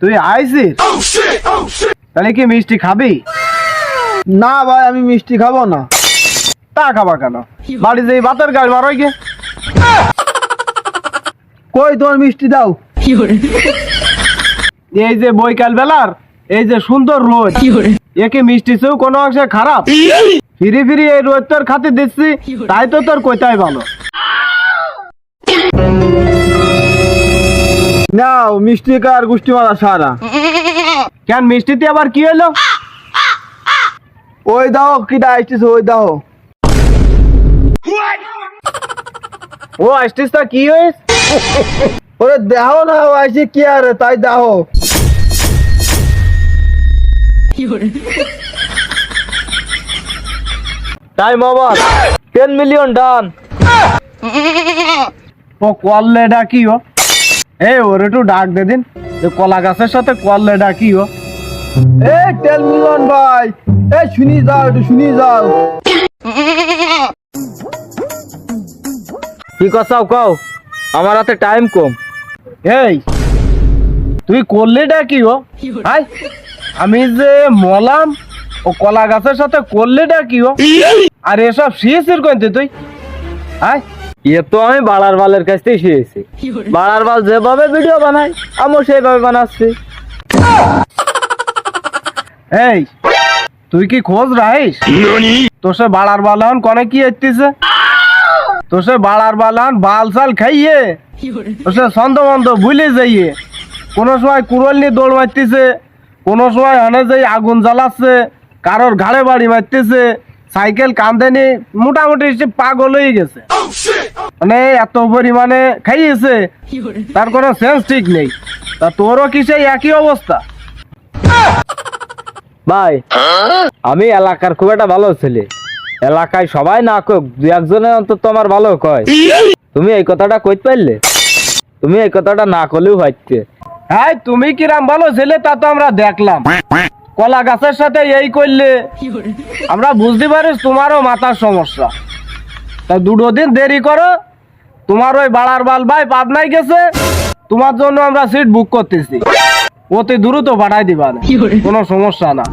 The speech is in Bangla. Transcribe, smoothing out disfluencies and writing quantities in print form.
তুই আইছিস তাহলে কি মিষ্টি খাবি? না ভাই আমি মিষ্টি খাবো না। তা খাবা কেন? বাড়ি যেই ভাতের গাছ মারোই গে। কই তোমার মিষ্টি দাও। এই যে বৈকাল বেলার এই যে সুন্দর রোদ, একে মিষ্টি চেয়েও কোনো অংশে খারাপ? ফিরি ফিরি এই রোদ তোর খাতে দিচ্ছি, তাই তো তোর কইতাই ভালো। নাও মিষ্টি কার গুষ্টি মারা সারা। কেন মিষ্টিতে আবার কি হলো? ওই দাও কিটা আসতেছে ওই দাও। ও আসছিস তা কি হয়েছে? ওরে দেখো না আইসি কি আর তাই দেখো। টাইম ওভার, 10 মিলিয়ন ডান। ও কললে ডাকিও, এই ওর একটু ডাক দে দিন, কলা গাছের সাথে কললে ডাকিও। এই 10 মিলিয়ন ভাই, এই শুনি যাও একটু শুনি যাও। কি কথাও কও, আমার হাতে টাইম কম। এই তুই করলে ডাকিও? হাই আমি যে মলাম ও কলা গাছের সাথে করলে ডাকিও, আর এসব শিখেছিস কইতে তুই? হাই এ তো আমি বাড়ার বালের কাছ থেকে শিখেছি। বাড়ার বাল যেভাবে ভিডিও বানাই আমিও সেইভাবে বানাচ্ছি। এই তুই কি খোঁজ রাখিস? তো সে বাড়ার বালান কনে কি এসতেছে? তো সে বাড়ার বালান বাল চাল খাইয়ে তো সে ছন্দ বন্ধ ভুলে যাইয়ে কোনো সময় কুড়ল নিয়ে দৌড় মারতেছে, কোনো সময় অনে যাই আগুন জ্বালাচ্ছে, কারোর ঘাড়ে বাড়ি মারতেছে, সাইকেল কান্দে নি, মোটামুটি সে পাগল হয়ে গেছে। মানে এত পরিমাণে খাইয়েছে তার কোনো সেন্স ঠিক নেই। তা তোরও কি সেই একই অবস্থা? ভাই আমি এলাকার খুব একটা ভালো ছেলে, এলাকায় সবাই না কোক দু একজনের অন্তত আমার ভালো কয়। তুমি এই কথাটা কইতে পারলে? তুমি এই কথাটা না করলেও হইতে। হ্যাঁ তুমি কিরাম ভালো ছেলে তা তো আমরা দেখলাম, কলা গাছের সাথে এই করলে আমরা বুঝতে পারি তোমারও মাথার সমস্যা। তা দুটো দিন দেরি করো, তোমার ওই বাড়ার বাল ভাই পাবনায় গেছে, তোমার জন্য আমরা সিট বুক করতেছি, অতি দ্রুত পাঠাই দিবা, কোনো সমস্যা না।